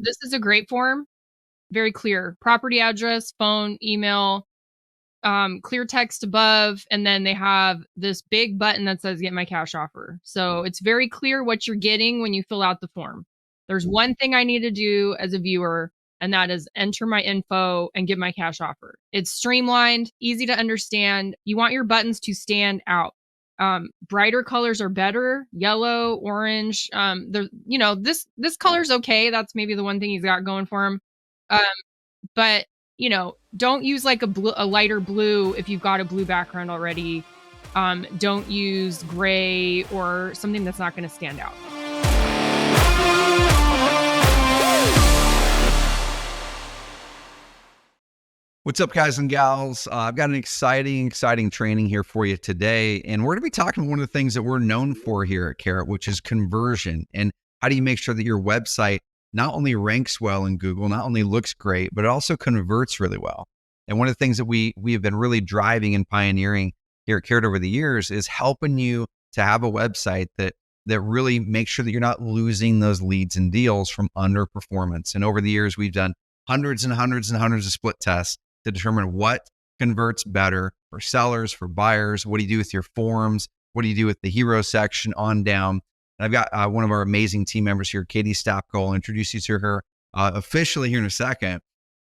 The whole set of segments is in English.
this is a great form. Very clear. Property address, phone, email, clear text above, and then they have this big button that says get my cash offer. So it's very clear what you're getting when you fill out the form. There's one thing I need to do as a viewer, and that is enter my info and get my cash offer. It's streamlined, easy to understand. You want your buttons to stand out. Brighter colors are better. Yellow, orange. This color's okay. That's maybe the one thing he's got going for him. Um, but don't use like a lighter blue if you've got a blue background already. Don't use gray or something that's not going to stand out. What's up, guys and gals? I've got an exciting training here for you today. And we're going to be talking about one of the things that we're known for here at Carrot, which is conversion. And how do you make sure that your website not only ranks well in Google, not only looks great, but it also converts really well. And one of the things that we have been really driving and pioneering here at Carrot over the years is helping you to have a website that really makes sure that you're not losing those leads and deals from underperformance. And over the years, we've done hundreds and hundreds and hundreds of split tests to determine what converts better for sellers, for buyers. What do you do with your forms? What do you do with the hero section on down? And I've got one of our amazing team members here, Katie Stapko. I'll introduce you to her officially here in a second.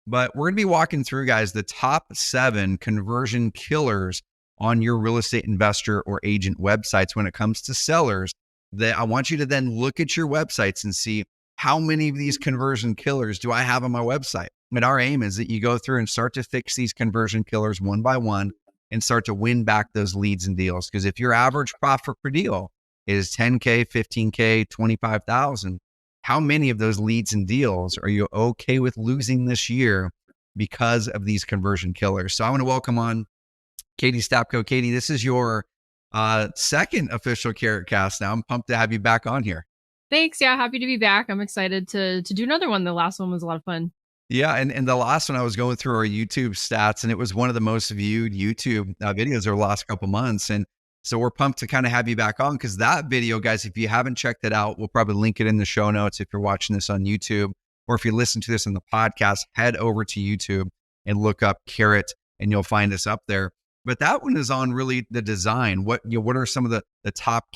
But we're going to be walking through, guys, the top 7 conversion killers on your real estate investor or agent websites when it comes to sellers, that I want you to then look at your websites and see how many of these conversion killers do I have on my website. And our aim is that you go through and start to fix these conversion killers one by one and start to win back those leads and deals. Because if your average profit per deal is 10K, 15K, 25,000, how many of those leads and deals are you okay with losing this year because of these conversion killers? So I want to welcome on Katie Stapko. Katie, this is your second official Carrot Cast now. I'm pumped to have you back on here. Thanks. Yeah, happy to be back. I'm excited to do another one. The last one was a lot of fun. Yeah, and the last one, I was going through our YouTube stats, and it was one of the most viewed YouTube videos over the last couple months. And so we're pumped to kind of have you back on, because that video, guys, if you haven't checked it out, we'll probably link it in the show notes if you're watching this on YouTube, or if you listen to this on the podcast, head over to YouTube and look up Carrot, and you'll find us up there. But that one is on really the design. What are some of the top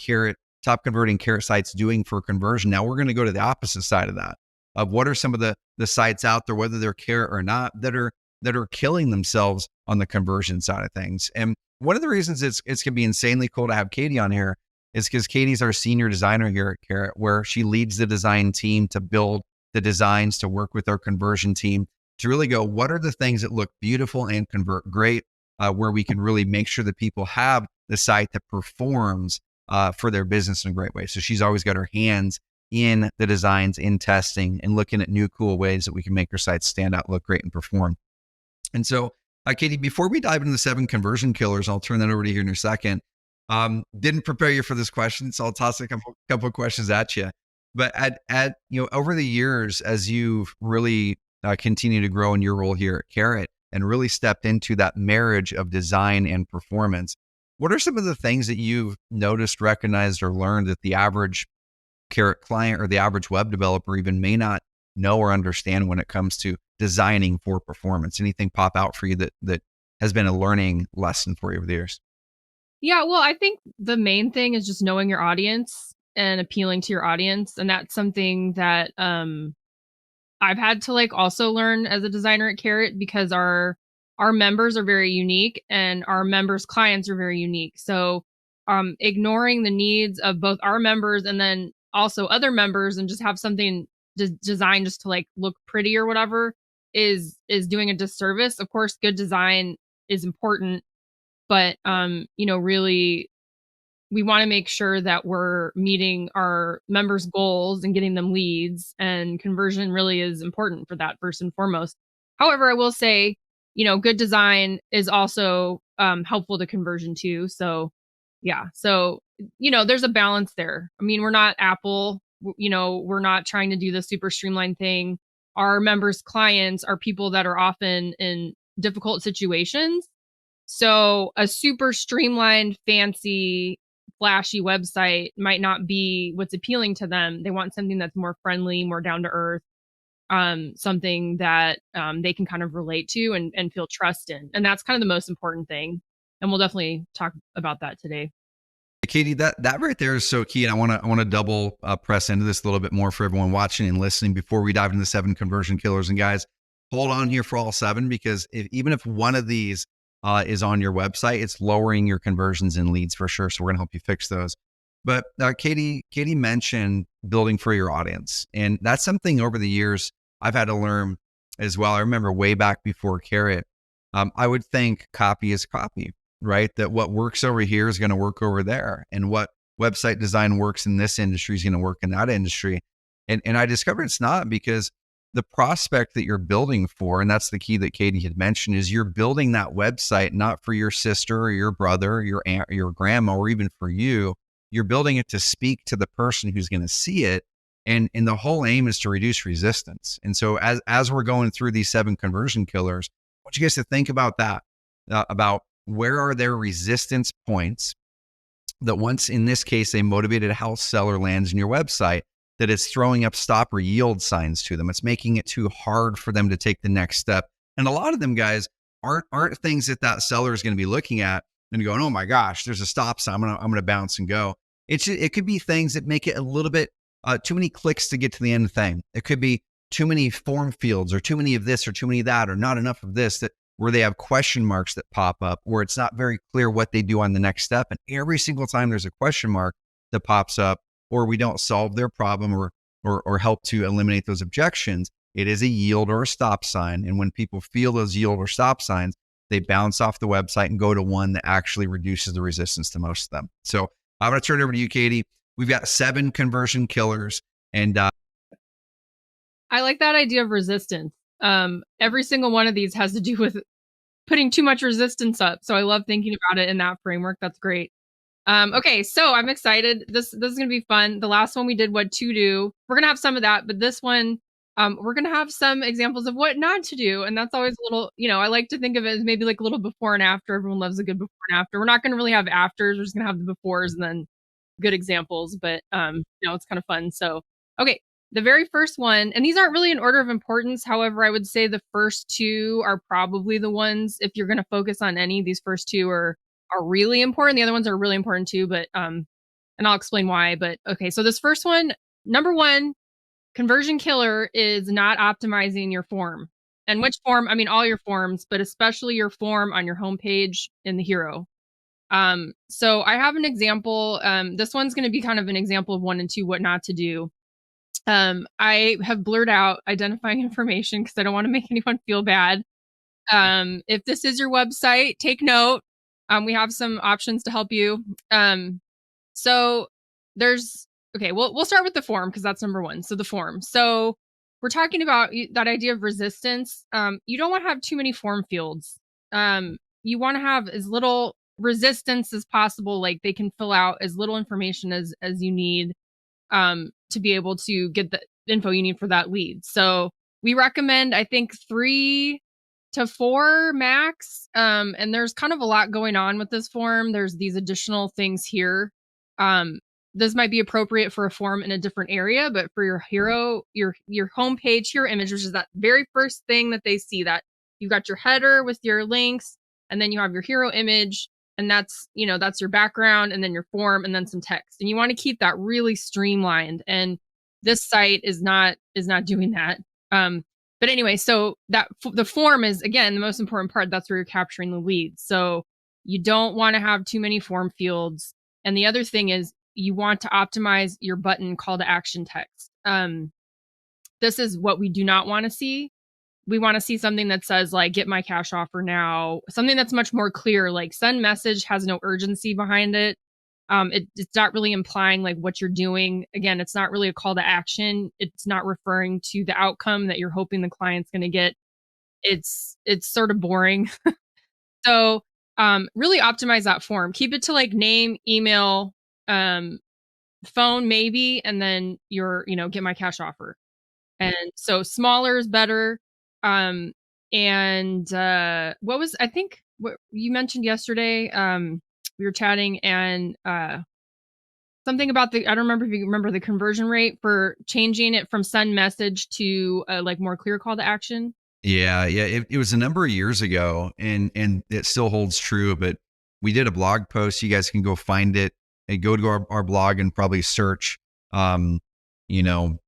converting Carrot sites doing for conversion? Now we're going to go to the opposite side of that, of what are some of the sites out there, whether they're Carrot or not, that are killing themselves on the conversion side of things. And one of the reasons it's going to be insanely cool to have Katie on here is because Katie's our senior designer here at Carrot, where she leads the design team to build the designs, to work with our conversion team, to really go, what are the things that look beautiful and convert great, where we can really make sure that people have the site that performs for their business in a great way. So she's always got her hands in the designs, in testing, and looking at new cool ways that we can make our sites stand out, look great, and perform. And so, Katie, before we dive into the 7 conversion killers, I'll turn that over to you in a second. Didn't prepare you for this question, so I'll toss a couple of questions at you. But at over the years, as you've really continued to grow in your role here at Carrot and really stepped into that marriage of design and performance, what are some of the things that you've noticed, recognized, or learned that the average Carrot client or the average web developer even may not know or understand when it comes to designing for performance? Anything pop out for you that has been a learning lesson for you over the years? Yeah, well, I think the main thing is just knowing your audience and appealing to your audience. And that's something that I've had to also learn as a designer at Carrot, because our members are very unique and our members' clients are very unique. So ignoring the needs of both our members and then also other members and just have something designed just to look pretty or whatever is doing a disservice. Of course, good design is important, but really we want to make sure that we're meeting our members' goals and getting them leads, and conversion really is important for that first and foremost. However, I will say, good design is also helpful to conversion too. So yeah. So, there's a balance there. I mean, we're not Apple, we're not trying to do the super streamlined thing. Our members' clients are people that are often in difficult situations. So a super streamlined, fancy, flashy website might not be what's appealing to them. They want something that's more friendly, more down to earth. something that they can kind of relate to and feel trust in. And that's kind of the most important thing. And we'll definitely talk about that today. Katie, that right there is so key, and I want to double press into this a little bit more for everyone watching and listening before we dive into the 7 conversion killers. And guys, hold on here for all 7, because even if one of these is on your website, it's lowering your conversions and leads for sure. So we're gonna help you fix those. But Katie mentioned building for your audience, and that's something over the years I've had to learn as well. I remember way back before Carrot, I would think copy is copy, right? That what works over here is going to work over there, and what website design works in this industry is going to work in that industry. And I discovered it's not, because the prospect that you're building for, and that's the key that Katie had mentioned, is you're building that website not for your sister or your brother, or your aunt, or your grandma, or even for you. You're building it to speak to the person who's going to see it. And the whole aim is to reduce resistance. And so as we're going through these 7 conversion killers, I want you guys to think about that, about where are their resistance points that once, in this case, a motivated house seller lands in your website, that it's throwing up stop or yield signs to them. It's making it too hard for them to take the next step. And a lot of them, guys, aren't things that seller is going to be looking at and going, oh my gosh, there's a stop sign, I'm gonna bounce and go. It could be things that make it a little bit too many clicks to get to the end thing. It could be too many form fields, or too many of this, or too many of that, or not enough of this, that where they have question marks that pop up, where it's not very clear what they do on the next step. And every single time there's a question mark that pops up, or we don't solve their problem or help to eliminate those objections, it is a yield or a stop sign. And when people feel those yield or stop signs, they bounce off the website and go to one that actually reduces the resistance to most of them. So I'm going to turn it over to you, Katie. We've got 7 conversion killers. And I like that idea of resistance. Every single one of these has to do with putting too much resistance up. So I love thinking about it in that framework. That's great. Okay, so I'm excited. This is gonna be fun. The last one we did what to do. We're gonna have some of that, but this one, we're gonna have some examples of what not to do. And that's always a little, I like to think of it as maybe like a little before and after. Everyone loves a good before and after. We're not gonna really have afters. We're just gonna have the befores and then good examples, but it's kind of fun. So okay, the very first one, and these aren't really in order of importance. However, I would say the first 2 are probably the ones, if you're gonna focus on any, these first 2 are really important. The other ones are really important too, but and I'll explain why. But okay, so this first one, number 1, conversion killer is not optimizing your form. And which form? I mean, all your forms, but especially your form on your homepage in the hero. So I have an example. This one's going to be kind of an example of 1 and 2, what not to do. I have blurred out identifying information because I don't want to make anyone feel bad. If this is your website, take note. We have some options to help you. So there's, okay, we'll start with the form because that's number 1. So the form. So we're talking about that idea of resistance. You don't want to have too many form fields. You want to have as little resistance as possible. Like they can fill out as little information as you need to be able to get the info you need for that lead. So we recommend, I think, 3 to 4 max. And there's kind of a lot going on with this form. There's these additional things here. This might be appropriate for a form in a different area, but for your hero, your homepage, hero image, which is that very first thing that they see, that you've got your header with your links, and then you have your hero image, and that's your background, and then your form, and then some text. And you want to keep that really streamlined. And this site is not doing that. But anyway, so that the form is, again, the most important part. That's where you're capturing the leads. So you don't want to have too many form fields. And the other thing is you want to optimize your button call to action text. This is what we do not want to see. We want to see something that says like, get my cash offer now, something that's much more clear, like send message, has no urgency behind it. It's not really implying like what you're doing. Again, it's not really a call to action. It's not referring to the outcome that you're hoping the client's going to get. It's sort of boring. So really optimize that form. Keep it to like name, email, phone maybe, and then your, get my cash offer. And so smaller is better. And what was, I think what you mentioned yesterday, we were chatting, and something about the, I don't remember if you remember the conversion rate for changing it from send message to like more clear call to action. Yeah, yeah. It was a number of years ago, and it still holds true. But we did a blog post. You guys can go find it and go to our blog and probably search, um, you know,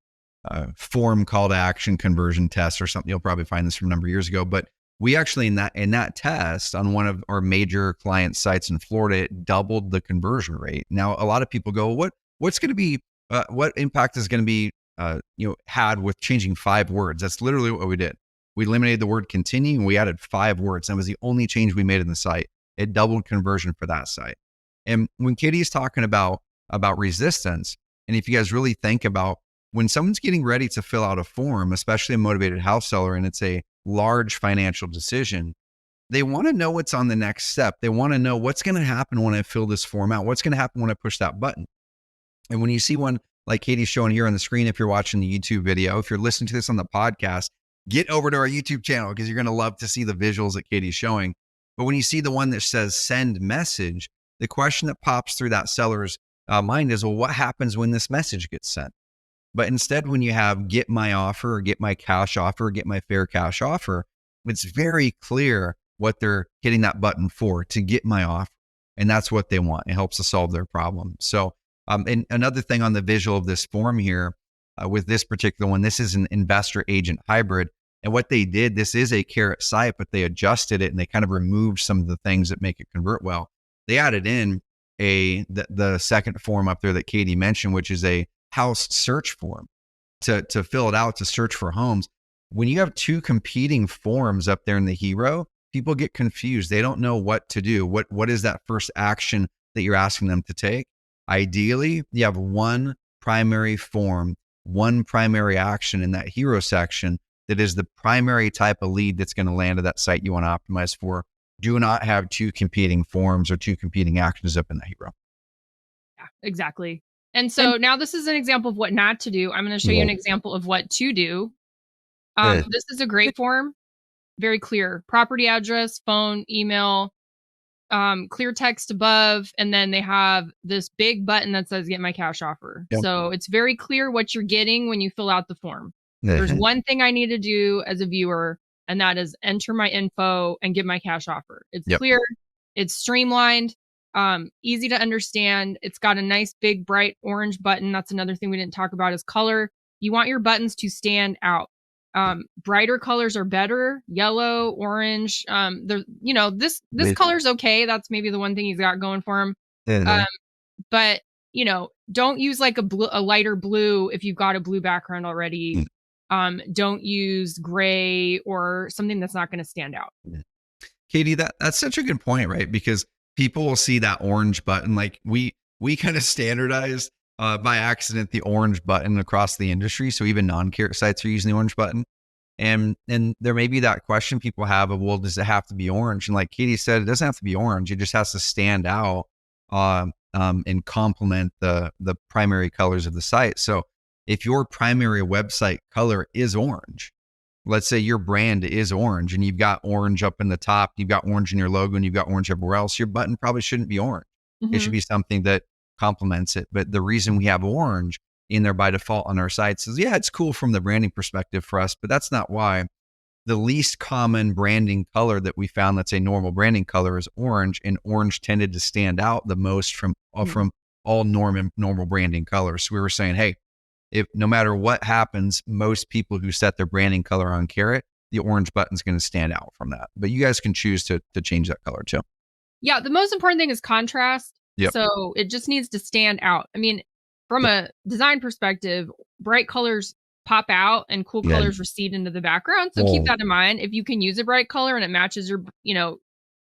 form call to action conversion test or something. You'll probably find this from a number of years ago. But we actually in that test on one of our major client sites in Florida, it doubled the conversion rate. Now a lot of people go, what's going to be what impact is going to be had with changing 5 words? That's literally what we did. We eliminated the word continue and we added 5 words. That was the only change we made in the site. It doubled conversion for that site. And when Katie's talking about resistance, and if you guys really think about when someone's getting ready to fill out a form, especially a motivated house seller, and it's a large financial decision, they want to know what's on the next step. They want to know what's going to happen when I fill this form out. What's going to happen when I push that button? And when you see one like Katie's showing here on the screen, if you're watching the YouTube video, if you're listening to this on the podcast, get over to our YouTube channel because you're going to love to see the visuals that Katie's showing. But when you see the one that says send message, the question that pops through that seller's mind is, well, what happens when this message gets sent? But instead, when you have get my offer or get my cash offer, or get my fair cash offer, it's very clear what they're hitting that button for, to get my offer. And that's what they want. It helps to solve their problem. So, and another thing on the visual of this form here, with this particular one, this is an investor agent hybrid. And what they did, this is a carrot site, but they adjusted it and they kind of removed some of the things that make it convert well. They added in the second form up there that Katie mentioned, which is a house search form to fill it out, to search for homes. When you have two competing forms up there in the hero, people get confused. They don't know what to do. What is that first action that you're asking them to take? Ideally, you have one primary form, one primary action in that hero section that is the primary type of lead that's going to land at that site you want to optimize for. Do not have two competing forms or two competing actions up in that hero. Yeah, exactly. And so now this is an example of what not to do. I'm going to show you an example of what to do. This is a great form, very clear. Property address, phone, email, clear text above, and then they have this big button that says get my cash offer. Yep. So it's very clear what you're getting when you fill out the form. There's one thing I need to do as a viewer, and that is enter my info and get my cash offer. It's clear, it's streamlined, easy to understand. It's got a nice big bright orange button. That's another thing we didn't talk about is color. You want your buttons to stand out. Brighter colors are better. Yellow, orange. This color's okay. That's maybe the one thing he's got going for him. But don't use like a lighter blue if you've got a blue background already. Don't use gray or something that's not going to stand out. Katie, that's such a good point, right? Because people will see that orange button. Like we kind of standardized by accident the orange button across the industry. So even non-carrot sites are using the orange button. And there may be that question people have of, well, does it have to be orange? And like Katie said, it doesn't have to be orange. It just has to stand out and complement the primary colors of the site. So if your primary website color is orange, let's say your brand is orange and you've got orange up in the top, you've got orange in your logo, and you've got orange everywhere else, your button probably shouldn't be orange. It should be something that complements it. But the reason we have orange in there by default on our sites is, yeah, it's cool from the branding perspective for us, but that's not why. The least common branding color that we found that's a normal branding color is orange, and orange tended to stand out the most from all normal branding colors. So we were saying, hey, if no matter what happens, most people who set their branding color on carrot, the orange button's going to stand out from that. But you guys can choose to change that color too. Yeah, the most important thing is contrast. Yep. So it just needs to stand out. I mean, from a design perspective, bright colors pop out and cool colors recede into the background. So keep that in mind. If you can use a bright color and it matches your,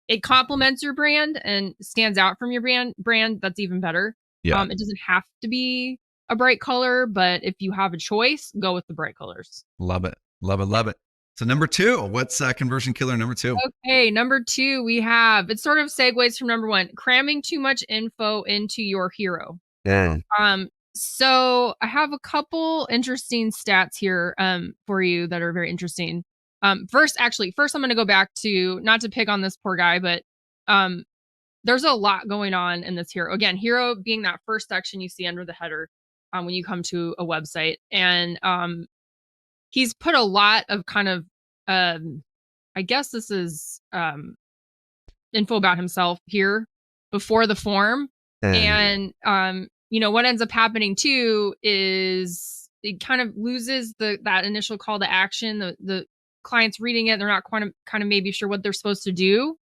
it complements your brand and stands out from your brand, that's even better. Yeah. It doesn't have to be a bright color, but if you have a choice, go with the bright colors. Love it. Love it. Love it. So number 2, what's conversion killer number 2? Okay, number 2, we have, it sort of segues from number 1, cramming too much info into your hero. So I have a couple interesting stats here for you that are very interesting. First, I'm going to go back to, not to pick on this poor guy, but there's a lot going on in this hero. Again, hero being that first section you see under the header when you come to a website. And he's put a lot of kind of, I guess this is info about himself here before the form. And And what ends up happening too is it kind of loses that initial call to action. The client's reading it, they're not kind of maybe sure what they're supposed to do.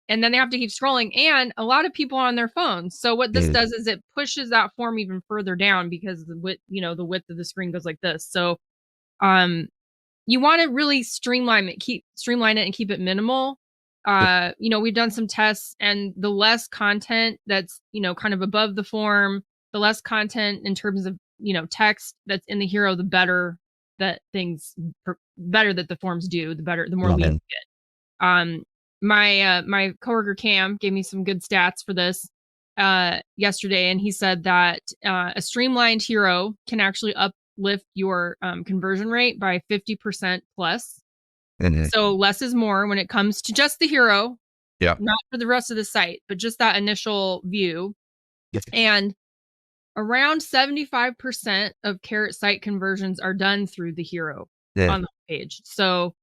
And then they have to keep scrolling. And a lot of people are on their phones. So what this yeah, does is it pushes that form even further down because the width of the screen goes like this. So um you want to really streamline it and keep it minimal. We've done some tests, and the less content that's, kind of above the form, the less content in terms of, text that's in the hero, the better better that the forms do, the more leads yeah, you get. My coworker Cam gave me some good stats for this yesterday, and he said that a streamlined hero can actually uplift your conversion rate by 50% plus. and So less is more when it comes to just the hero, yeah, not for the rest of the site, but just that initial view. And around 75% of Carrot site conversions are done through the hero yeah, on the page. So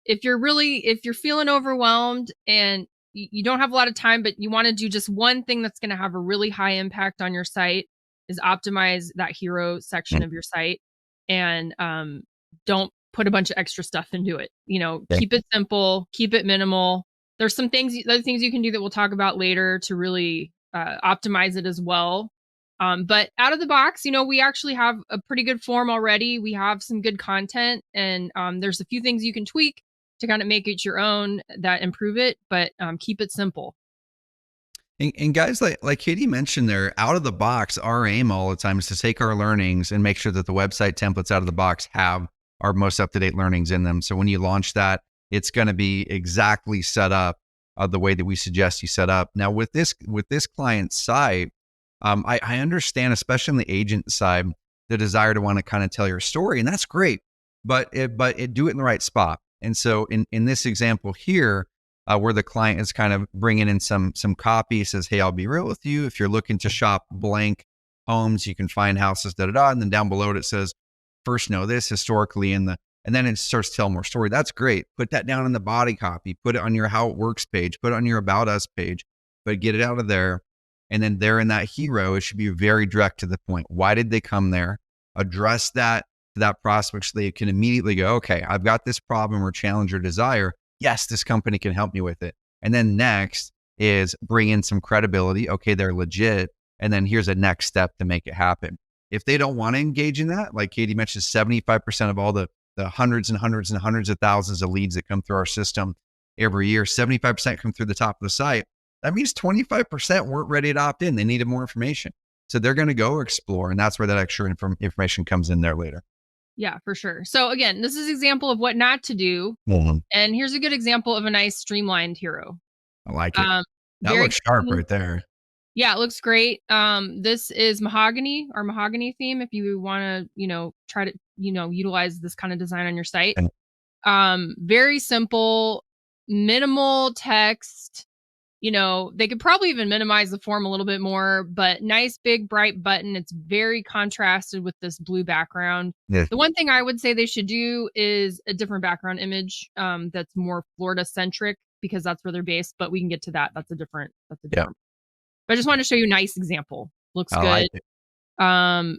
if you're feeling overwhelmed and you don't have a lot of time, but you want to do just one thing that's going to have a really high impact on your site, is optimize that hero section mm, of your site. And don't put a bunch of extra stuff into it. yeah. Keep it simple, keep it minimal. There's other things you can do that we'll talk about later to really optimize it as well. But out of the box, we actually have a pretty good form already. We have some good content, and there's a few things you can tweak to kind of make it your own that improve it, but keep it simple. And guys, like Katie mentioned there, out of the box, our aim all the time is to take our learnings and make sure that the website templates out of the box have our most up-to-date learnings in them. So when you launch that, it's going to be exactly set up the way that we suggest you set up. Now with this client site, I understand, especially on the agent side, the desire to want to kind of tell your story, and that's great, but do it in the right spot. And so in this example here, where the client is kind of bringing in some copy, says, "Hey, I'll be real with you. If you're looking to shop blank homes, you can find houses, da da da." And then down below it says, "First, know this historically," and then it starts to tell more story. That's great. Put that down in the body copy. Put it on your How It Works page. Put it on your About Us page. But get it out of there. And then there in that hero, it should be very direct to the point. Why did they come there? Address that to that prospect so they can immediately go, "Okay, I've got this problem or challenge or desire. Yes, this company can help me with it." And then next is bring in some credibility. Okay, they're legit. And then here's a next step to make it happen. If they don't want to engage in that, like Katie mentioned, 75% of all the hundreds and hundreds and hundreds of thousands of leads that come through our system every year, 75% come through the top of the site. That means 25% weren't ready to opt in. They needed more information. So they're going to go explore. And that's where that extra information comes in there later. Yeah, for sure. So again, this is an example of what not to do. Mhm. And here's a good example of a nice streamlined hero. I like it. Um, That very looks sharp clean. right there. Yeah, it looks great. This is our mahogany theme. If you want to, try to, utilize this kind of design on your site. And Very simple, minimal text. They could probably even minimize the form a little bit more, but nice big bright button. It's very contrasted with this blue background. yeah, The one thing I would say they should do is a different background image that's more Florida centric, because that's where they're based, but we can get to that. That's a different. yeah, But I just wanted to show you a nice example. Looks I good. like it. Um,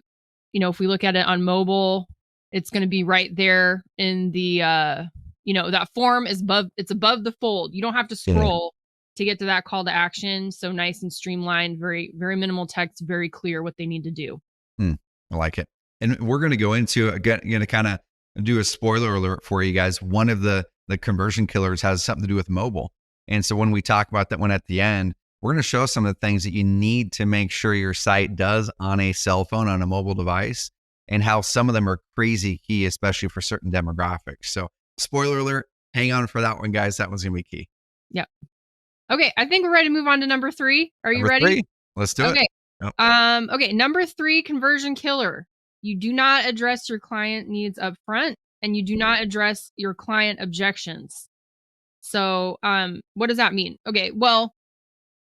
if we look at it on mobile, it's going to be right there in the that form is above the fold. You don't have to Yeah. scroll to get to that call to action. So nice and streamlined, very, very minimal text, very clear what they need to do. I like it. And we're going to go into, again, going to kind of do a spoiler alert for you guys. One of the conversion killers has something to do with mobile. And so when we talk about that one at the end, we're going to show some of the things that you need to make sure your site does on a cell phone, on a mobile device, and how some of them are crazy key, especially for certain demographics. So spoiler alert, hang on for that one, guys. That one's going to be key. Yep. Okay. I think we're ready to move on to number 3. Are you Number ready? 3, let's do it. Okay. Yep. Okay. Number 3, conversion killer. You do not address your client needs up front, and you do not address your client objections. So, what does that mean? Okay. Well,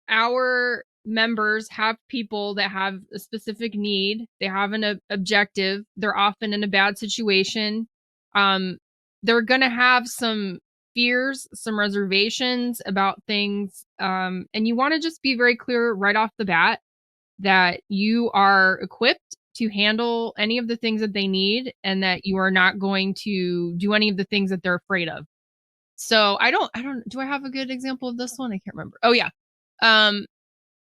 our members have people that have a specific need. They have an objective. They're often in a bad situation. Um, they're going to have some fears, some reservations about things. And you want to just be very clear right off the bat that you are equipped to handle any of the things that they need and that you are not going to do any of the things that they're afraid of. So do I have a good example of this one? I can't remember. Oh yeah. Um,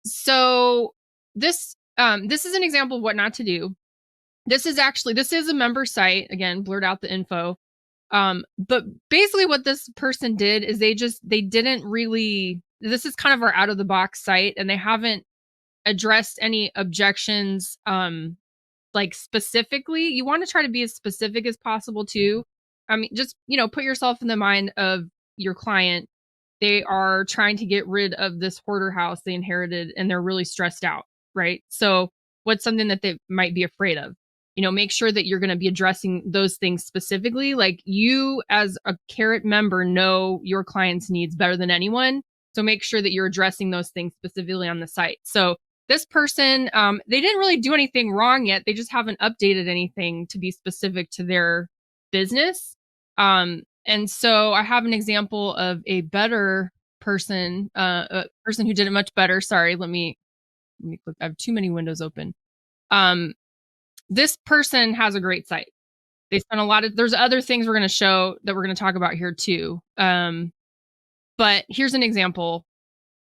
so this is an example of what not to do. This is a member site. Again, blurred out the info. But basically what this person did is they didn't really, this is kind of our out of the box site, and they haven't addressed any objections like specifically. You want to try to be as specific as possible too. I mean, just, put yourself in the mind of your client. They are trying to get rid of this hoarder house they inherited and they're really stressed out, right? So, what's something that they might be afraid of? Make sure that you're going to be addressing those things specifically. Like, you as a Carrot member know your client's needs better than anyone. So make sure that you're addressing those things specifically on the site. So this person, they didn't really do anything wrong yet. They just haven't updated anything to be specific to their business. And so I have an example of a better person, a person who did it much better. Sorry, let me click. I have too many windows open. This person has a great site. They spent a lot of, there's other things we're going to show that we're going to talk about here too. But here's an example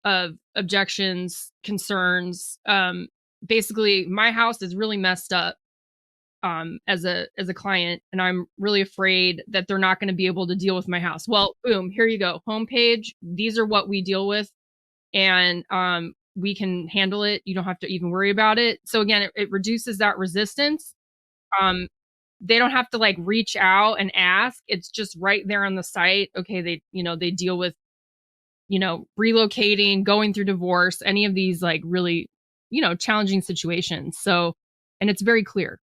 of objections, concerns. Basically, my house is really messed up as a client, and I'm really afraid that they're not going to be able to deal with my house. Well, boom, here you go. Homepage. These are what we deal with, and we can handle it. You don't have to even worry about it. So again, it reduces that resistance. They don't have to like reach out and ask. It's just right there on the site. Okay, they deal with relocating, going through divorce, any of these like really, challenging situations. So, and it's very clear.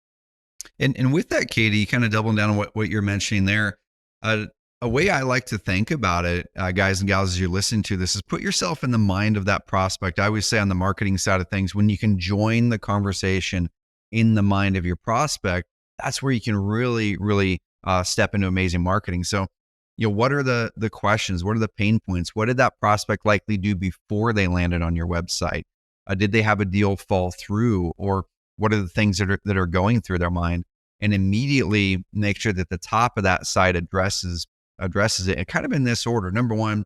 And with that, Katie, kind of doubling down on what you're mentioning there, a way I like to think about it, guys and gals, as you're listening to this, is put yourself in the mind of that prospect. I always say on the marketing side of things, when you can join the conversation in the mind of your prospect, that's where you can really, really step into amazing marketing. So, what are the questions? What are the pain points? What did that prospect likely do before they landed on your website? Did they have a deal fall through, or what are the things that are going through their mind? And immediately make sure that the top of that site addresses it, and kind of in this order. Number one,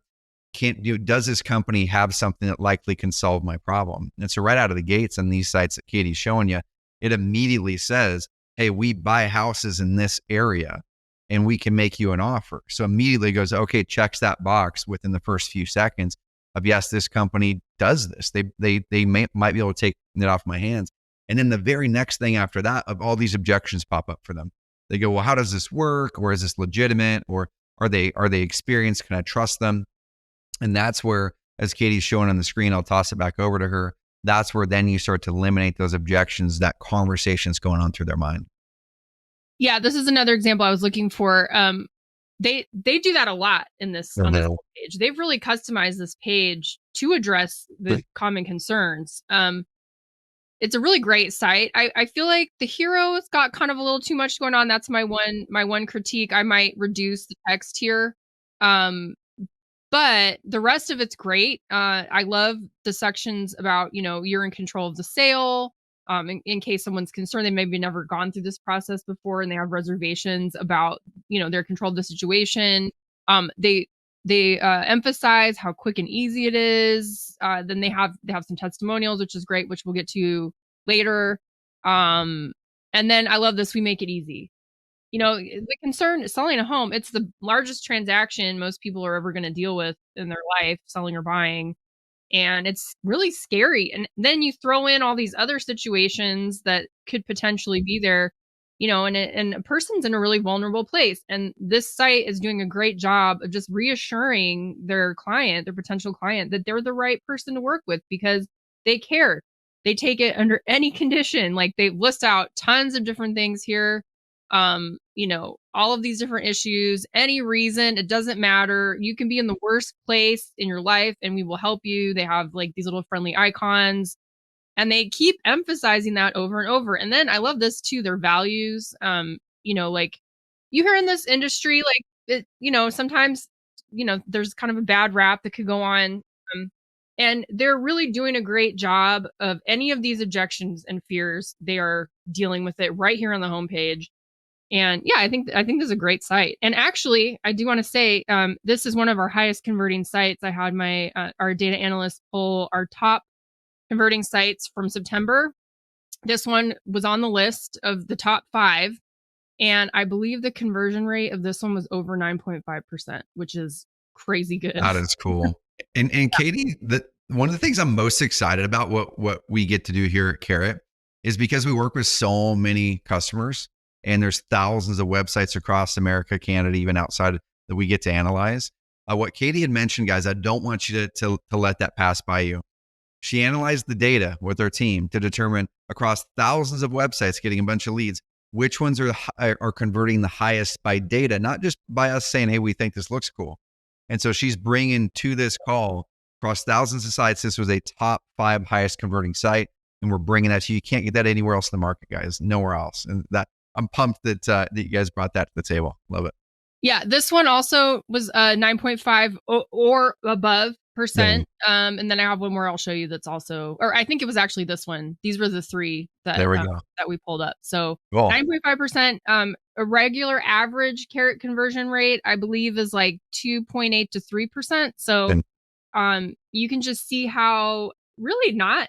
does this company have something that likely can solve my problem? And so right out of the gates on these sites that Katie's showing you, it immediately says, hey, we buy houses in this area and we can make you an offer. So immediately goes, okay, checks that box within the first few seconds of, yes, this company does this. They might be able to take it off my hands. And then the very next thing after that, of all these objections pop up for them. They go, well, how does this work? Or is this legitimate? Or are they experienced? Can I trust them? And that's where, as Katie's showing on the screen, I'll toss it back over to her. That's where then you start to eliminate those objections, that conversation's going on through their mind. Yeah, this is another example I was looking for. They do that a lot in this on this page. They've really customized this page to address the common concerns. It's a really great site. I feel like the hero's got kind of a little too much going on. That's my one critique. I might reduce the text here. But the rest of it's great. I love the sections about, you're in control of the sale. In case someone's concerned, they maybe never gone through this process before and they have reservations about, their control of the situation. They emphasize how quick and easy it is. Then they have some testimonials, which is great, which we'll get to later. And then I love this. We make it easy. The concern is selling a home. It's the largest transaction most people are ever going to deal with in their life, selling or buying. And it's really scary. And then you throw in all these other situations that could potentially be there, and a person's in a really vulnerable place. And this site is doing a great job of just reassuring their potential client, that they're the right person to work with because they care. They take it under any condition. Like, they list out tons of different things here. all of these different issues, any reason, it doesn't matter. You can be in the worst place in your life and we will help you. They have like these little friendly icons and they keep emphasizing that over and over. And then I love this too, their values. Like you hear in this industry, like sometimes, there's kind of a bad rap that could go on. Um, and they're really doing a great job of any of these objections and fears. They are dealing with it right here on the homepage. And yeah, I think this is a great site. And actually, I do want to say this is one of our highest converting sites. I had my our data analyst pull our top converting sites from September. This one was on the list of the top 5, and I believe the conversion rate of this one was over 9.5%, which is crazy good. That is cool. And Katie, one of the things I'm most excited about what we get to do here at Carrot is because we work with so many customers and there's thousands of websites across America, Canada, even outside that we get to analyze. What Katie had mentioned, guys, I don't want you to let that pass by you. She analyzed the data with her team to determine across thousands of websites getting a bunch of leads, which ones are converting the highest by data, not just by us saying, hey, we think this looks cool. And so she's bringing to this call across thousands of sites. This was a top 5 highest converting site. And we're bringing that to you. You can't get that anywhere else in the market, guys, nowhere else. And that I'm pumped that you guys brought that to the table. Love it. Yeah, this one also was 9.5 or above percent. And then I have one more I'll show you that's also, or I think it was actually this one. These were the 3 that there we go. that we pulled up. So cool. 9.5%. A regular average Carrot conversion rate, I believe, is like 2.8 to 3%. So you can just see how really not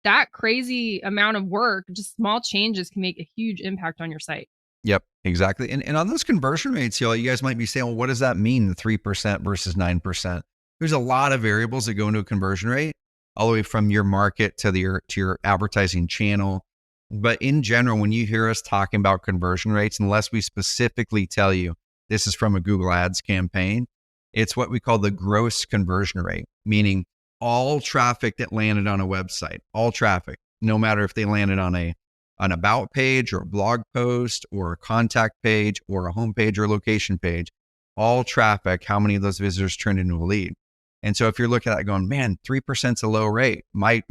that crazy amount of work, just small changes can make a huge impact on your site. Yep, exactly. And on those conversion rates, you guys might be saying, well, what does that mean, the 3% versus 9%? There's a lot of variables that go into a conversion rate, all the way from your market to your advertising channel. But in general, when you hear us talking about conversion rates, unless we specifically tell you this is from a Google Ads campaign, it's what we call the gross conversion rate, meaning all traffic that landed on a website, all traffic, no matter if they landed on an about page or a blog post or a contact page or a homepage or location page, all traffic, how many of those visitors turned into a lead? And so if you're looking at it going, man, 3% is a low rate, my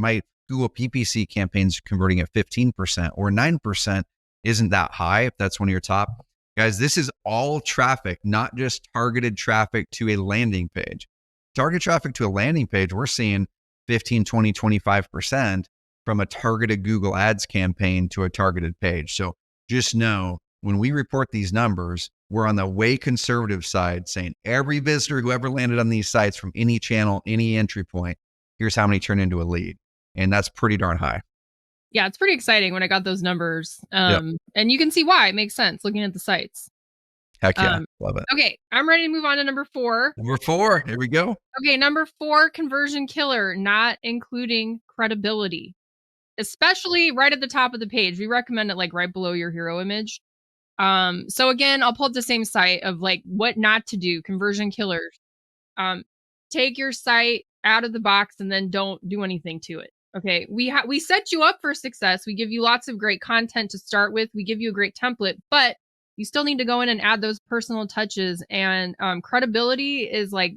Google PPC campaigns converting at 15% or 9% isn't that high if that's one of your top. Guys, this is all traffic, not just targeted traffic to a landing page. Target traffic to a landing page, we're seeing 15, 20, 25% from a targeted Google Ads campaign to a targeted page. So just know when we report these numbers, we're on the way conservative side saying every visitor who ever landed on these sites from any channel, any entry point, here's how many turn into a lead. And that's pretty darn high. Yeah, it's pretty exciting when I got those numbers. Yep. And you can see why it makes sense looking at the sites. Heck yeah. Love it. Okay, I'm ready to move on to number 4. Number 4, here we go. Okay, number 4, conversion killer, not including credibility, especially right at the top of the page. We recommend it like right below your hero image. So again, I'll pull up the same site of like what not to do, conversion killers. Take your site out of the box and then don't do anything to it. Okay, we set you up for success. We give you lots of great content to start with. We give you a great template, but you still need to go in and add those personal touches. And credibility is like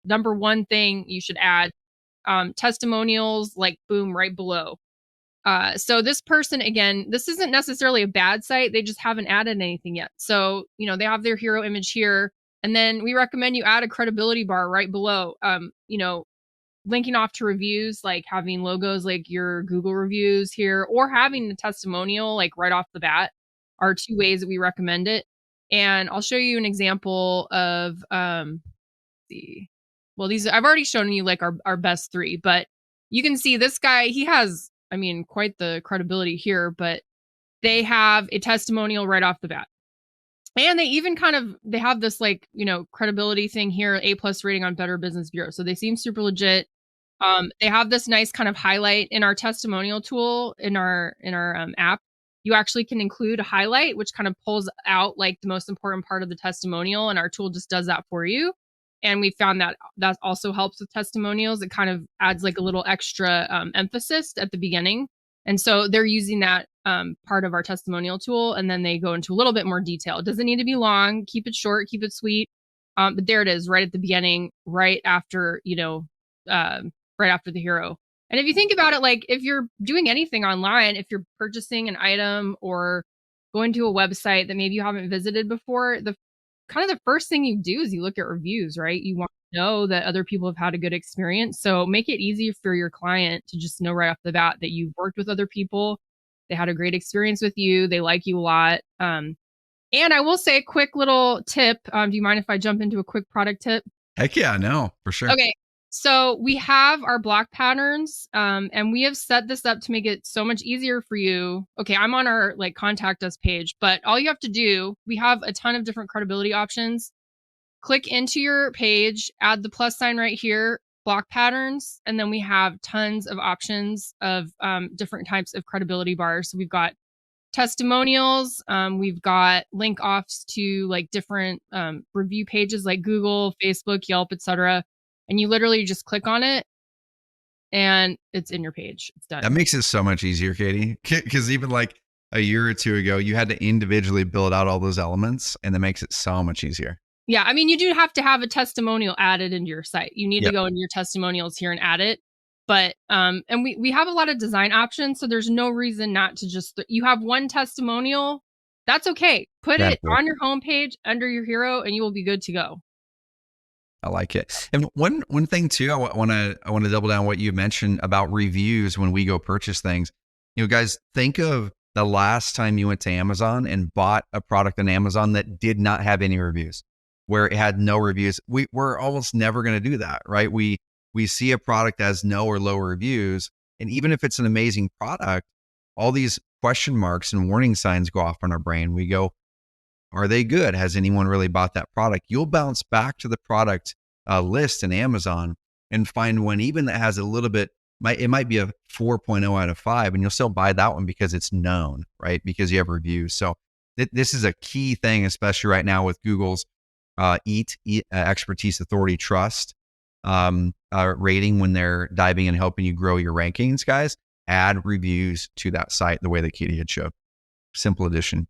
number 1 thing you should add. Testimonials, like boom, right below. So this person, again, this isn't necessarily a bad site. They just haven't added anything yet. So, they have their hero image here. And then we recommend you add a credibility bar right below. Linking off to reviews, like having logos like your Google reviews here, or having a testimonial like right off the bat are 2 ways that we recommend it. And I'll show you an example of these I've already shown you like our best 3, but you can see this guy, he has, quite the credibility here, but they have a testimonial right off the bat. And they even they have this like, credibility thing here, A+ rating on Better Business Bureau. So they seem super legit. They have this nice kind of highlight in our testimonial tool in our app. You actually can include a highlight, which kind of pulls out like the most important part of the testimonial. And our tool just does that for you. And we found that also helps with testimonials. It kind of adds like a little extra emphasis at the beginning. And so they're using that part of our testimonial tool, and then they go into a little bit more detail. It doesn't need to be long. Keep it short, keep it sweet. But there it is, right at the beginning, right after, right after the hero. And if you think about it, like if you're doing anything online, if you're purchasing an item or going to a website that maybe you haven't visited before, the kind of the first thing you do is you look at reviews, right? You want to know that other people have had a good experience. So make it easy for your client to just know right off the bat that you've worked with other people. They had a great experience with you. They like you a lot. And I will say a quick little tip. Do you mind if I jump into a quick product tip? Heck yeah, no, for sure. Okay. So we have our block patterns, and we have set this up to make it so much easier for you. Okay, I'm on our like contact us page, but all you have to do, we have a ton of different credibility options. Click into your page, add the plus sign right here, block patterns, and then we have tons of options of different types of credibility bars. So we've got testimonials, we've got link offs to like different review pages like Google, Facebook, Yelp, etc. And you literally just click on it and it's in your page. It's done. That makes it so much easier, Katie. Because even like a year or two ago, you had to individually build out all those elements, and that makes it so much easier. Yeah, I mean, you do have to have a testimonial added into your site. You need to Yep. go into your testimonials here and add it. But and we have a lot of design options, so there's no reason not to just you have one testimonial. That's okay. Put it Exactly. on your homepage under your hero, and you will be good to go. I like it. And one thing too, I want to double down what you mentioned about reviews when we go purchase things. You know, guys, think of the last time you went to Amazon and bought a product on Amazon that did not have any reviews, where it had no reviews. We're almost never going to do that, right? We see a product as no or low reviews, and even if it's an amazing product, all these question marks and warning signs go off in our brain. We go, are they good? Has anyone really bought that product? You'll bounce back to the product list in Amazon and find one even that has a little bit, it might be a 4.0 out of 5, and you'll still buy that one because it's known, right? Because you have reviews. So this is a key thing, especially right now with Google's expertise, authority, trust rating when they're diving and helping you grow your rankings, guys. Add reviews to that site the way that Katie had showed. Simple addition.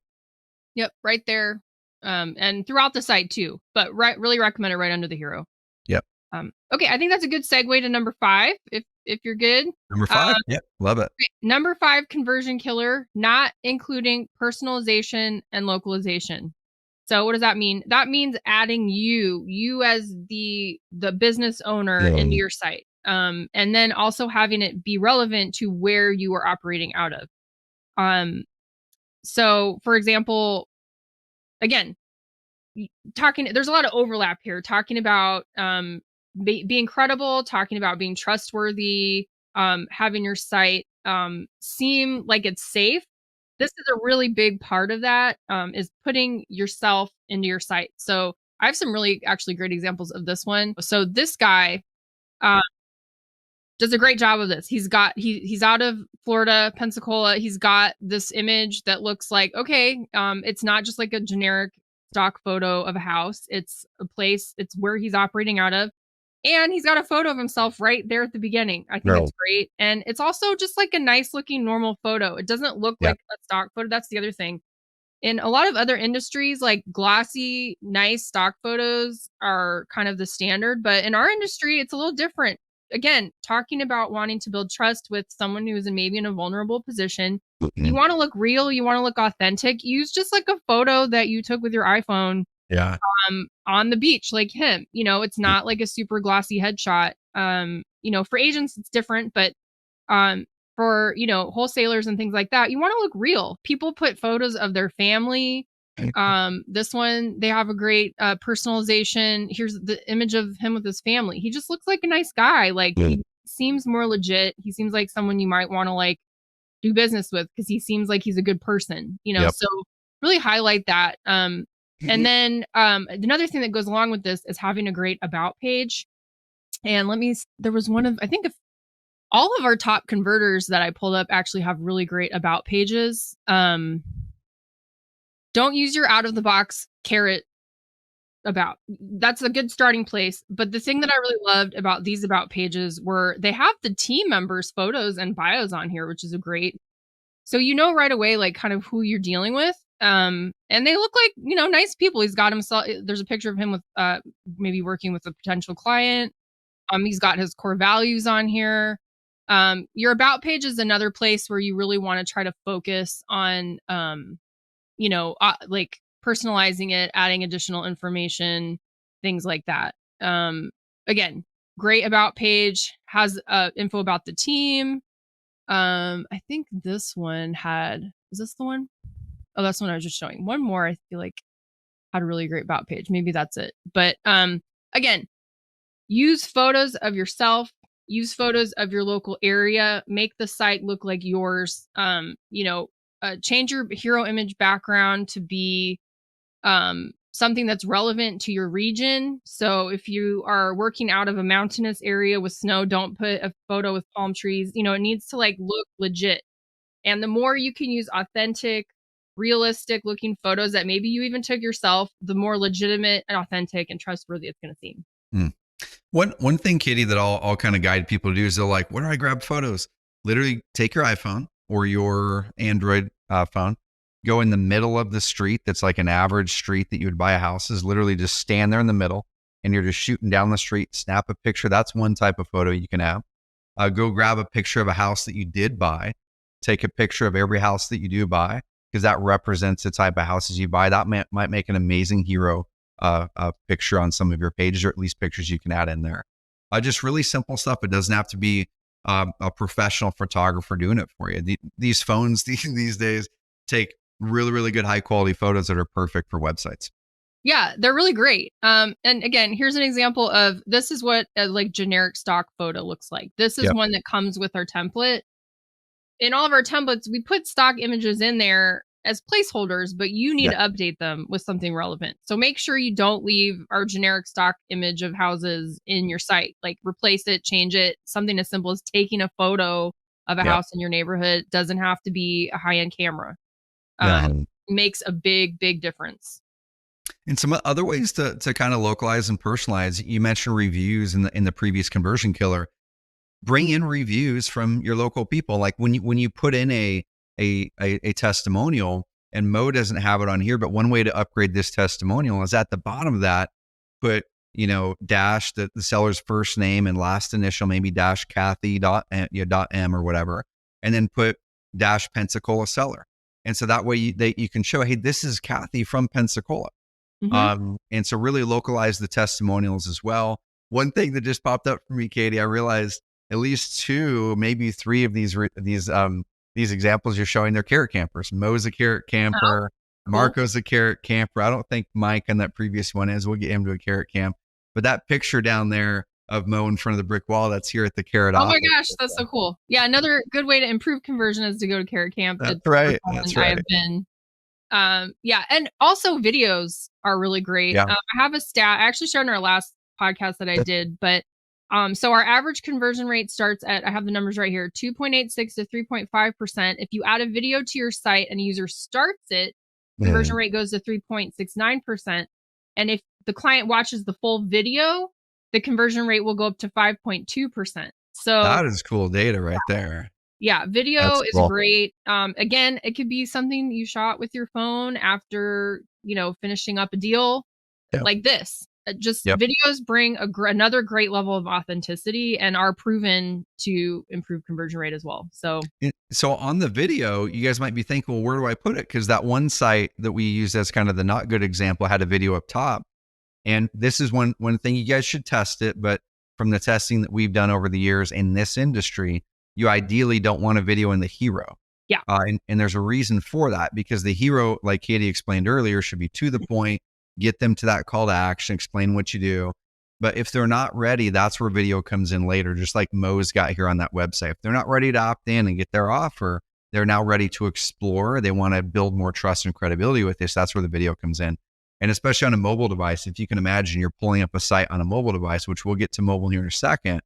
Yep, right there, and throughout the site too. But really recommend it right under the hero. Yep. Okay, I think that's a good segue to number 5. If you're good. Number 5. Yep. Love it. Number 5 conversion killer, not including personalization and localization. So what does that mean? That means adding you as the business owner into your site. And then also having it be relevant to where you are operating out of. So for example, again, there's a lot of overlap here, talking about being credible, talking about being trustworthy, having your site seem like it's safe. This is a really big part of that, is putting yourself into your site. So I have some really actually great examples of this one. So this guy does a great job of this. He's out of Florida, Pensacola. He's got this image that looks like, okay, it's not just like a generic stock photo of a house. It's a place, it's where he's operating out of. And he's got a photo of himself right there at the beginning. I think it's great. And it's also just like a nice looking normal photo. It doesn't look like a stock photo. That's the other thing. In a lot of other industries, like glossy, nice stock photos are kind of the standard. But in our industry, it's a little different. Again, talking about wanting to build trust with someone who is maybe in a vulnerable position. You want to look real. You want to look authentic. Use just like a photo that you took with your iPhone. Yeah. On the beach, like him. It's not like a super glossy headshot. For agents, it's different, but for wholesalers and things like that, you want to look real. People put photos of their family. This one, they have a great personalization. Here's the image of him with his family. He just looks like a nice guy. Like he seems more legit. He seems like someone you might want to like do business with because he seems like he's a good person. So really highlight that. And then another thing that goes along with this is having a great about page. And there was one of, I think, all of our top converters that I pulled up actually have really great about pages. Don't use your out of the box carrot about. That's a good starting place. But the thing that I really loved about these about pages were they have the team members' photos and bios on here, which is a great. So you know right away, like kind of who you're dealing with. And they look like, nice people. He's got himself, there's a picture of him with maybe working with a potential client. He's got his core values on here. Your about page is another place where you really want to try to focus on like personalizing it, adding additional information, things like that. Again, great about page has info about the team. I think this one is this the one? Oh, that's the one I was just showing. One more, I feel like had a really great about page. Maybe that's it. But again, use photos of yourself, use photos of your local area, make the site look like yours. Change your hero image background to be something that's relevant to your region. So if you are working out of a mountainous area with snow, don't put a photo with palm trees. It needs to like look legit. And the more you can use authentic, realistic looking photos that maybe you even took yourself, the more legitimate and authentic and trustworthy it's going to seem. Mm. One thing, Katie, that I'll kind of guide people to do is they're like, where do I grab photos? Literally take your iPhone or your Android phone, go in the middle of the street. That's like an average street that you would buy a house, is literally just stand there in the middle and you're just shooting down the street, snap a picture. That's one type of photo you can have. Go grab a picture of a house that you did buy. Take a picture of every house that you do buy, because that represents the type of houses you buy. That might make an amazing hero picture on some of your pages, or at least pictures you can add in there. Just really simple stuff. It doesn't have to be a professional photographer doing it for you. These phones these days take really, really good high quality photos that are perfect for websites. Yeah, they're really great. And again, here's an example of this is what a like generic stock photo looks like. This is Yep. one that comes with our template. In all of our templates, we put stock images in there as placeholders, but you need Yeah. to update them with something relevant. So make sure you don't leave our generic stock image of houses in your site. Like replace it, change it. Something as simple as taking a photo of a Yep. house in your neighborhood doesn't have to be a high-end camera. No. Makes a big, big difference. And some other ways to kind of localize and personalize. You mentioned reviews in the previous conversion killer. Bring in reviews from your local people. Like when you put in a testimonial, and Mo doesn't have it on here, but one way to upgrade this testimonial is at the bottom of that, put, dash the seller's first name and last initial, maybe dash Kathy dot M or whatever, and then put dash Pensacola seller. And so that way you can show, hey, this is Kathy from Pensacola. And so really localize the testimonials as well. One thing that just popped up for me, Katie, I realized at least 2, maybe 3 of these examples you're showing, they're carrot campers. Mo's a carrot camper. Cool. Marco's a carrot camper. I don't think Mike on that previous one is. We'll get him to a carrot camp. But that picture down there of Mo in front of the brick wall, that's here at the carrot office. Oh my gosh, that's so cool. Yeah, another good way to improve conversion is to go to carrot camp. That's right. That's right. I have been. Yeah, and also videos are really great. Yeah. I have a stat. I actually shared in our last podcast that I did, but so our average conversion rate starts at, I have the numbers right here, 2.86 to 3.5%. If you add a video to your site and a user starts it, conversion rate goes to 3.69%. And if the client watches the full video, the conversion rate will go up to 5.2%. So that is cool data right there. Yeah, video is great. Again, it could be something you shot with your phone after, finishing up a deal like this. Videos bring another great level of authenticity and are proven to improve conversion rate as well. So on the video, you guys might be thinking, well, where do I put it? Because that one site that we used as kind of the not good example had a video up top. And this is one thing, you guys should test it. But from the testing that we've done over the years in this industry, you ideally don't want a video in the hero. Yeah. And there's a reason for that, because the hero, like Katie explained earlier, should be to the point, get them to that call to action, explain what you do. But if they're not ready, that's where video comes in later, just like Mo's got here on that website. If they're not ready to opt in and get their offer, they're now ready to explore. They want to build more trust and credibility with this. That's where the video comes in. And especially on a mobile device, if you can imagine you're pulling up a site on a mobile device, which we'll get to mobile here in a second.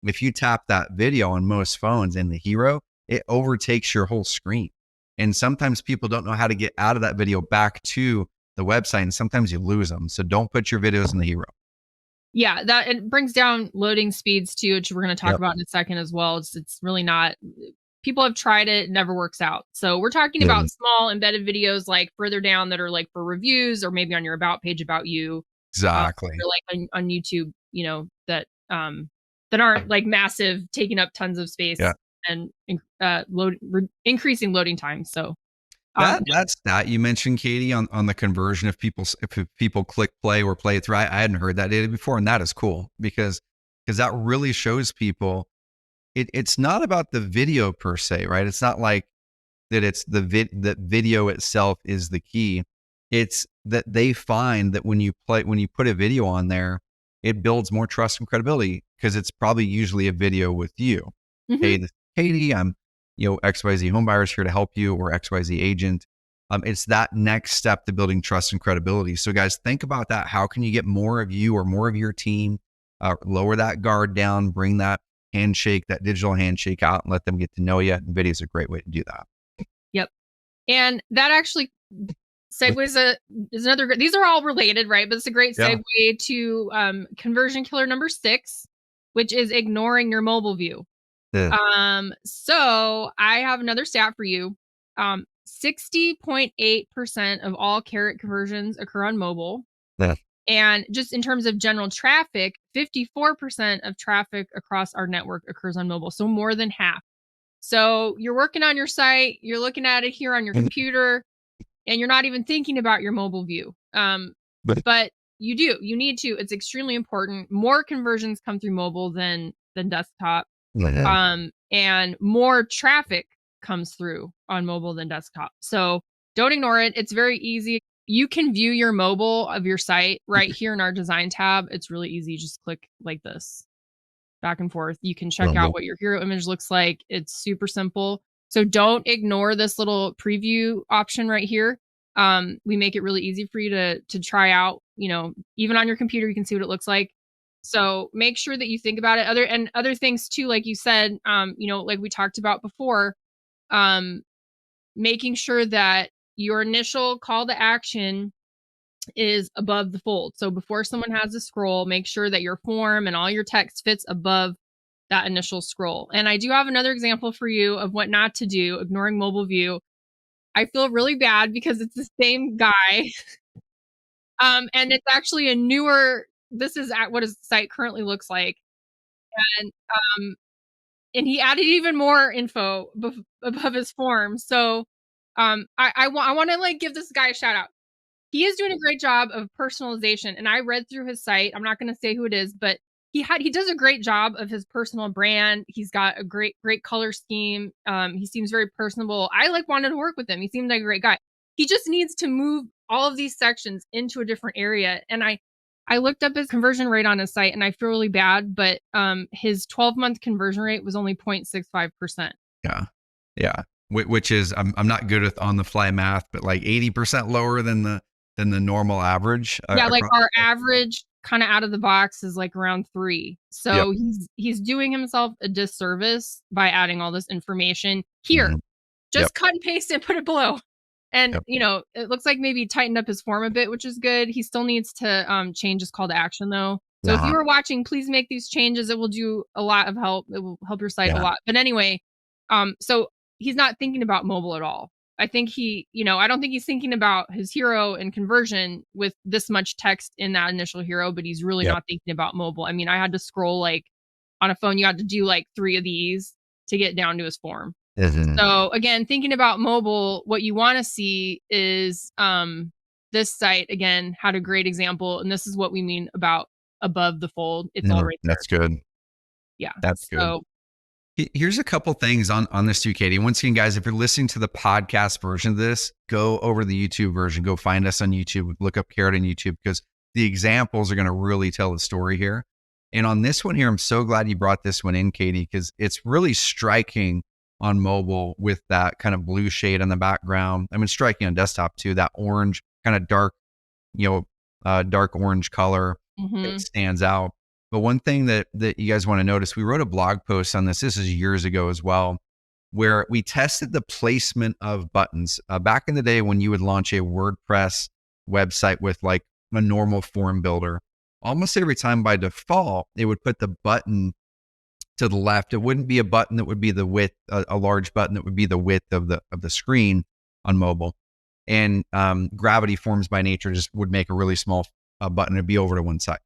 If you tap that video on most phones in the hero, it overtakes your whole screen. And sometimes people don't know how to get out of that video back to the website, and sometimes you lose them. So don't put your videos in the hero. Yeah, that it brings down loading speeds too, which we're going to talk about in a second as well. It's really not people have tried it, it never works out. So we're talking Yeah, about small embedded videos like further down that are like for reviews or maybe on your about page about you, exactly. or like on YouTube, that aren't like massive, taking up tons of Yeah. space and increasing loading time. So That's that you mentioned, Katie, on the conversion, if people click play or play it through. I hadn't heard that data before, and that is cool because that really shows people it's not about the video per se, right? It's not like that it's that video itself is the key. It's that they find that when you put a video on there, it builds more trust and credibility because it's probably usually a video with you. mhm. Hey, this is Katie, I'm XYZ home buyers here to help you, or XYZ agent. It's that next step to building trust and credibility. So guys, think about that. How can you get more of you or more of your team? Lower that guard down, bring that handshake, that digital handshake out, and let them get to know you. And video is a great way to do that. Yep. And that actually segues is another these are all related, right? But it's a great Yeah. segue to conversion killer number 6, which is ignoring your mobile view. Yeah. So I have another stat for you. 60.8% of all carrot conversions occur on mobile. Yeah. And just in terms of general traffic, 54% of traffic across our network occurs on mobile. So more than half. So you're working on your site, you're looking at it here on your computer, and you're not even thinking about your mobile view. But But you need to. It's extremely important. More conversions come through mobile than desktop. yeah. And more traffic comes through on mobile than desktop. So don't ignore it. It's very easy. You can view your mobile of your site right here in our design tab. It's really easy. Just click like this, back and forth. You can check out what your hero image looks like. It's super simple. So don't ignore this little preview option right here. We make it really easy for you to try out, even on your computer, you can see what it looks like. So make sure that you think about it. Other things too, like you said, like we talked about before, um, making sure that your initial call to action is above the fold. So before someone has to scroll, make sure that your form and all your text fits above that initial scroll. And I do have another example for you of what not to do, ignoring mobile view. I feel really bad because it's the same guy. And it's actually a newer, this is at what his site currently looks like. And and he added even more info above his form. So I want to like give this guy a shout out. He is doing a great job of personalization, and I read through his site. I'm not going to say who it is, but he does a great job of his personal brand. He's got a great color scheme. He seems very personable. I like wanted to work with him. He seemed like a great guy. He just needs to move all of these sections into a different area. And I looked up his conversion rate on his site, and I feel really bad, but his 12-month conversion rate was only 0.65%. Yeah. Yeah. Which is I'm not good with on the fly math, but like 80% lower than the normal average. Yeah, like Across. our average kind of out of the box is like around 3. Yep. So he's doing himself a disservice by adding all this information here. Mhm. Yep. Just cut and paste and put it below. And Yep. it looks like maybe he tightened up his form a bit, which is good. He still needs to change his call to action though. So if Uh-huh. you are watching, please make these changes. It will do a lot of help. It will help your site a Yeah. lot. But anyway, so he's not thinking about mobile at all. I think I don't think he's thinking about his hero and conversion with this much text in that initial hero, but he's really Yep. not thinking about mobile. I mean, I had to scroll like on a phone, you had to do like 3 of these to get down to his form. Mhm. So again, thinking about mobile, what you want to see is this site again had a great example, and this is what we mean about above the fold. It's all No, right there. that's good. Yeah. That's good. So Here's a couple things on this too, Katie. Once again, guys, if you're listening to the podcast version of this, go over to the YouTube version. Go find us on YouTube. Look up Carrot on YouTube because the examples are going to really tell the story here. And on this one here, I'm so glad you brought this one in, Katie, because it's really striking on mobile with that kind of blue shade on the background. I mean, striking on desktop too. That orange, kind of dark, dark orange color. It mhm. stands out. But one thing that you guys want to notice, we wrote a blog post on this. This is years ago as well, where we tested the placement of buttons. Back in the day when you would launch a WordPress website with like a normal form builder, almost every time by default, it would put the button to the left. It wouldn't be a button that would be the width, a large button that would be the width of the screen on mobile. And gravity forms by nature just would make a really small button to be over to one side.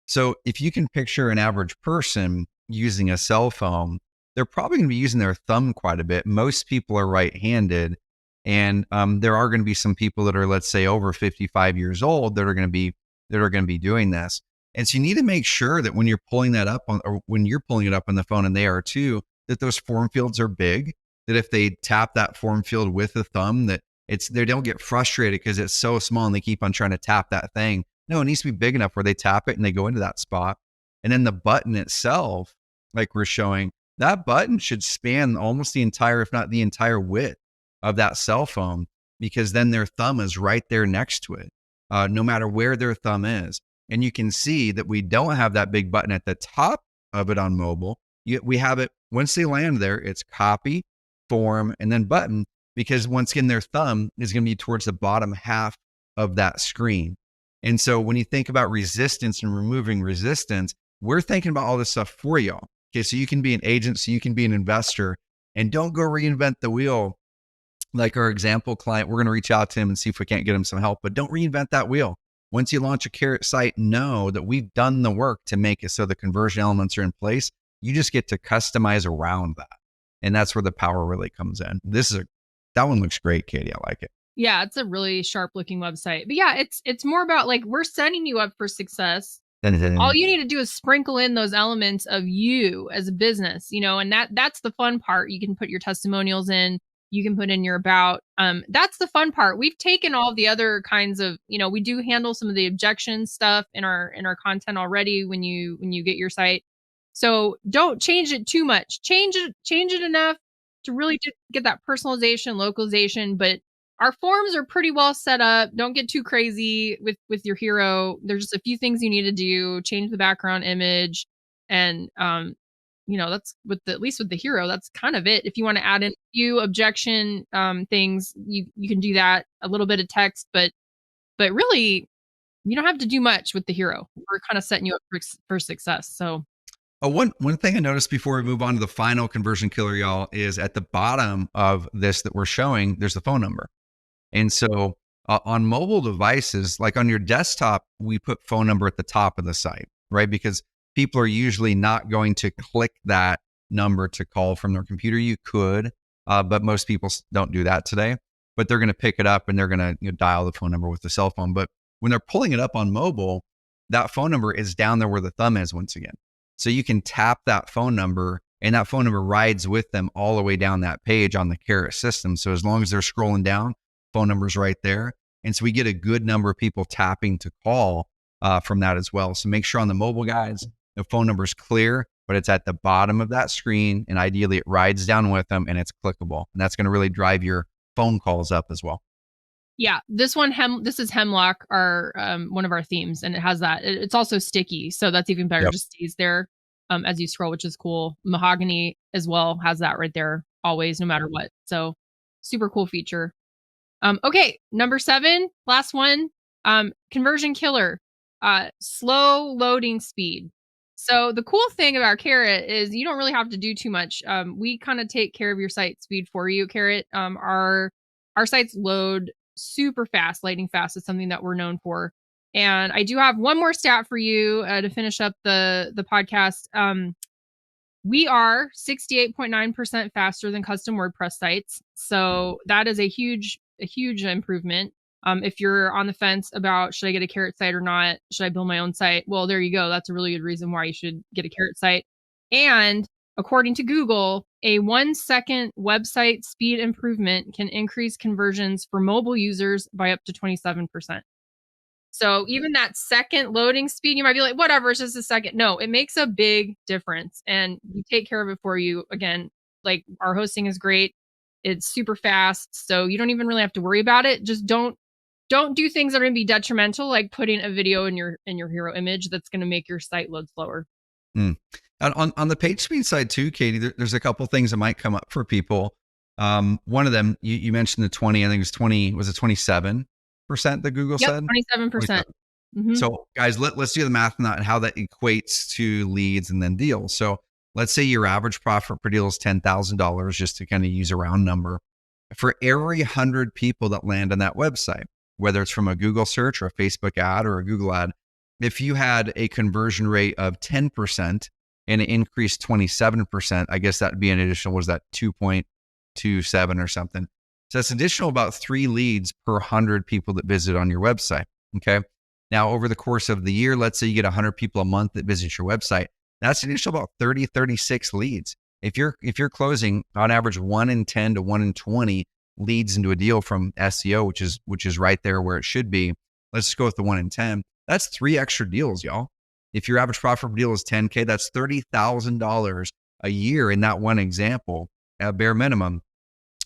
So if you can picture an average person using a cell phone, they're probably going to be using their thumb quite a bit. Most people are right-handed, and there are going to be some people that are, let's say, over 55 years old that are going to be doing this. And so you need to make sure that when you're pulling that up on, or when you're pulling it up on the phone, and they are too, that those form fields are big. That if they tap that form field with the thumb, that they don't get frustrated because it's so small and they keep on trying to tap that thing. No, it needs to be big enough where they tap it and they go into that spot. And then the button itself, like we're showing, that button should span almost the entire, if not the entire width of that cell phone, because then their thumb is right there next to it, no matter where their thumb is. And you can see that we don't have that big button at the top of it on mobile. We have it, once they land there, it's copy, form, and then button, because once again, their thumb is going to be towards the bottom half of that screen. And so when you think about resistance and removing resistance, we're thinking about all this stuff for y'all. Okay, so you can be an agent, so you can be an investor, and don't go reinvent the wheel. Like our example client, we're going to reach out to him and see if we can't get him some help, but don't reinvent that wheel. Once you launch a Carrot site, know that we've done the work to make it so the conversion elements are in place. You just get to customize around that. And that's where the power really comes in. That one looks great, Katie. I like it. Yeah, it's a really sharp looking website. But yeah, it's more about like, we're setting you up for success. All you need to do is sprinkle in those elements of you as a business, and that's the fun part. You can put your testimonials in, you can put in your about. That's the fun part. We've taken all the other kinds of, we do handle some of the objection stuff in our content already when you get your site. So don't change it too much. Change it enough to really get that personalization, localization, but our forms are pretty well set up. Don't get too crazy with your hero. There's just a few things you need to do. Change the background image, and that's at least with the hero, that's kind of it. If you want to add in a few objection things, you can do that. A little bit of text, but really, you don't have to do much with the hero. We're kind of setting you up for success. So. One thing I noticed before we move on to the final conversion killer, y'all, is at the bottom of this that we're showing, there's the phone number. And so on mobile devices, like on your desktop, we put phone number at the top of the site, right? Because people are usually not going to click that number to call from their computer. You could, but most people don't do that today. But they're going to pick it up and they're going to dial the phone number with the cell phone. But when they're pulling it up on mobile, that phone number is down there where the thumb is once again. So you can tap that phone number, and that phone number rides with them all the way down that page on the Carrot system. So as long as they're scrolling down, phone number's right there. And so we get a good number of people tapping to call from that as well. So make sure on the mobile guides, the phone number is clear, but it's at the bottom of that screen. And ideally it rides down with them and it's clickable. And that's going to really drive your phone calls up as well. Yeah, this is Hemlock, our one of our themes, and it has that. It's also sticky, so that's even better. Yep. Just stays there as you scroll, which is cool. Mahogany as well has that right there, always, no matter what. So super cool feature. Okay, number 7, last one. Conversion killer, slow loading speed. So the cool thing about Carrot is you don't really have to do too much. We kind of take care of your site speed for you, Carrot. Our sites load super fast. Lightning fast is something that we're known for. And I do have one more stat for you to finish up the podcast. We are 68.9% faster than custom WordPress sites. So that is a huge improvement. If you're on the fence about, should I get a Carrot site or not? Should I build my own site? Well, there you go. That's a really good reason why you should get a Carrot site. And according to Google, a 1-second website speed improvement can increase conversions for mobile users by up to 27%. So even that second loading speed, you might be like, whatever, it's just a second. No, it makes a big difference. And we take care of it for you. Again, like, our hosting is great. It's super fast. So you don't even really have to worry about it. Just don't do things that are going to be detrimental, like putting a video in your hero image that's going to make your site load slower. And on the page speed side too, Katie, there's a couple things that might come up for people. One of them, you mentioned the 20, I think it was 20, was it 27% that Google said? 27%. Mm-hmm. So guys, let's do the math on that and how that equates to leads and then deals. So let's say your average profit per deal is $10,000, just to kind of use a round number. For every 100 people that land on that website, whether it's from a Google search or a Facebook ad or a Google ad, if you had a conversion rate of 10% and it increased 27%, I guess that'd be an additional, was that 2.27 or something? So that's additional about 3 leads per 100 people that visit on your website. Okay. Now, over the course of the year, let's say you get 100 people a month that visit your website. That's an additional about 30, 36 leads. If you're closing on average 1 in 10 to 1 in 20 leads into a deal from SEO, which is right there where it should be. Let's just go with the 1 in 10. That's 3 extra deals, y'all. If your average profit per deal is 10K, that's $30,000 a year in that one example, at bare minimum,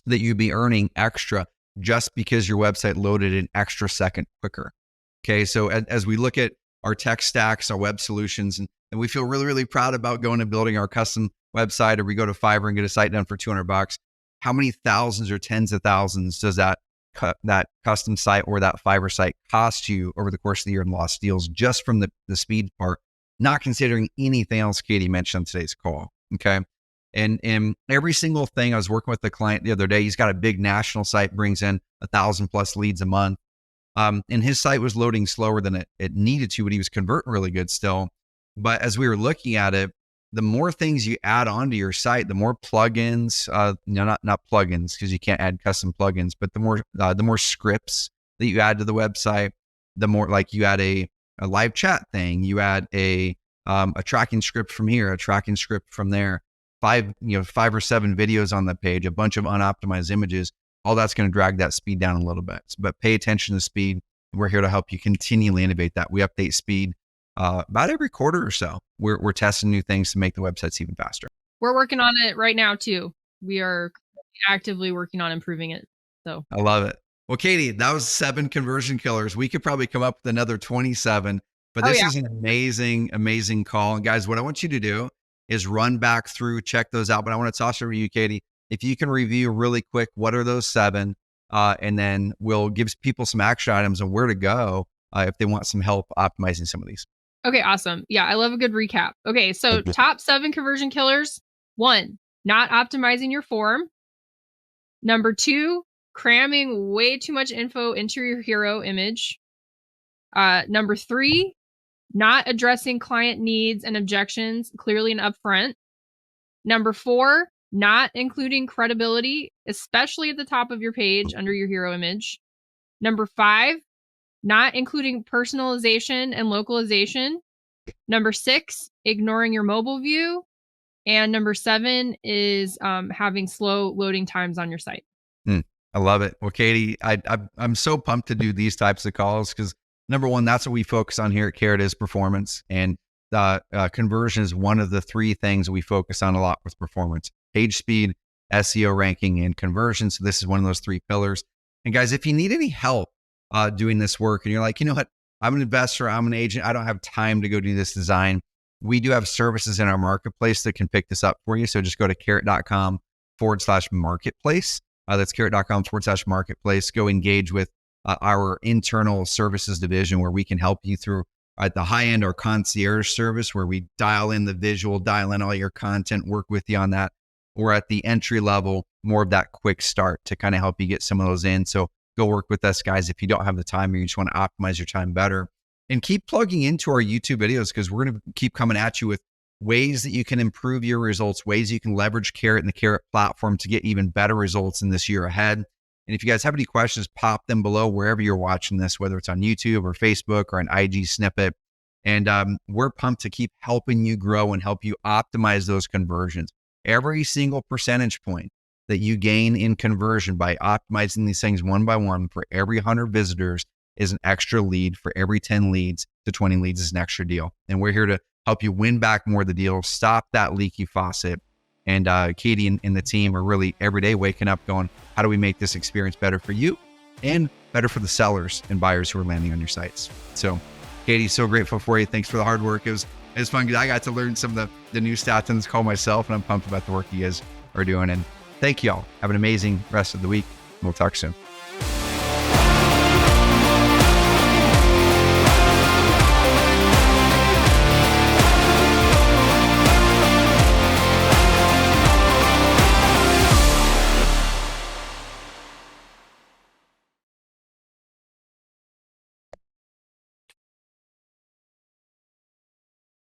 that you'd be earning extra just because your website loaded an extra second quicker. Okay, so as we look at our tech stacks, our web solutions, and we feel really, really proud about going and building our custom website, or we go to Fiverr and get a site done for $200, how many thousands or tens of thousands does that custom site or that Fiverr site cost you over the course of the year in lost deals, just from the speed part, not considering anything else Katie mentioned on today's call? Okay. And every single thing, I was working with the client the other day, he's got a big national site, brings in 1,000+ leads a month. And his site was loading slower than it needed to, but he was converting really good still. But as we were looking at it, the more things you add onto your site, the more plugins, not plugins, because you can't add custom plugins, but the more scripts that you add to the website, the more, like, you add a live chat thing, you add a tracking script from here, a tracking script from there, 5 or 7 videos on the page, a bunch of unoptimized images. All that's going to drag that speed down a little bit. But pay attention to speed. We're here to help you continually innovate that. We update speed about every quarter or so. We're testing new things to make the websites even faster. We're working on it right now too. We are actively working on improving it. So I love it. Well, Katie, that was 7 conversion killers. We could probably come up with another 27, but this is an amazing, amazing call. And guys, what I want you to do is run back through, check those out. But I want to toss over to you, Katie. If you can review really quick, what are those 7? And then we'll give people some action items on where to go if they want some help optimizing some of these. Okay, awesome. Yeah, I love a good recap. Okay, so top 7 conversion killers. 1, not optimizing your form. Number 2, cramming way too much info into your hero image. Number 3, not addressing client needs and objections clearly and upfront. Number 4, not including credibility, especially at the top of your page under your hero image. Number 5, not including personalization and localization. Number 6, ignoring your mobile view. And number 7 is having slow loading times on your site. I love it. Well, Katie, I'm so pumped to do these types of calls because, number one, that's what we focus on here at Carrot, is performance. And conversion is one of the 3 things we focus on a lot with performance: page speed, SEO ranking, and conversion. So this is one of those 3 pillars. And guys, if you need any help doing this work and you're like, you know what, I'm an investor, I'm an agent, I don't have time to go do this design, we do have services in our marketplace that can pick this up for you. So just go to carrot.com/marketplace. That's carrot.com/marketplace. Go engage with our internal services division, where we can help you through at the high end, our concierge service, where we dial in the visual, dial in all your content, work with you on that. Or at the entry level, more of that quick start to kind of help you get some of those in. So go work with us, guys, if you don't have the time or you just want to optimize your time better. And keep plugging into our YouTube videos, because we're going to keep coming at you with ways that you can improve your results, ways you can leverage Carrot and the Carrot platform to get even better results in this year ahead. And if you guys have any questions, pop them below wherever you're watching this, whether it's on YouTube or Facebook or an IG snippet. And we're pumped to keep helping you grow and help you optimize those conversions. Every single percentage point that you gain in conversion by optimizing these things one by one, for every 100 visitors is an extra lead. For every 10 leads to 20 leads is an extra deal. And we're here to help you win back more of the deals, stop that leaky faucet. And Katie and the team are really every day waking up going, how do we make this experience better for you and better for the sellers and buyers who are landing on your sites? So Katie, so grateful for you. Thanks for the hard work. It was fun because I got to learn some of the new stats on this call myself, and I'm pumped about the work you guys are doing. And thank you all. Have an amazing rest of the week. We'll talk soon.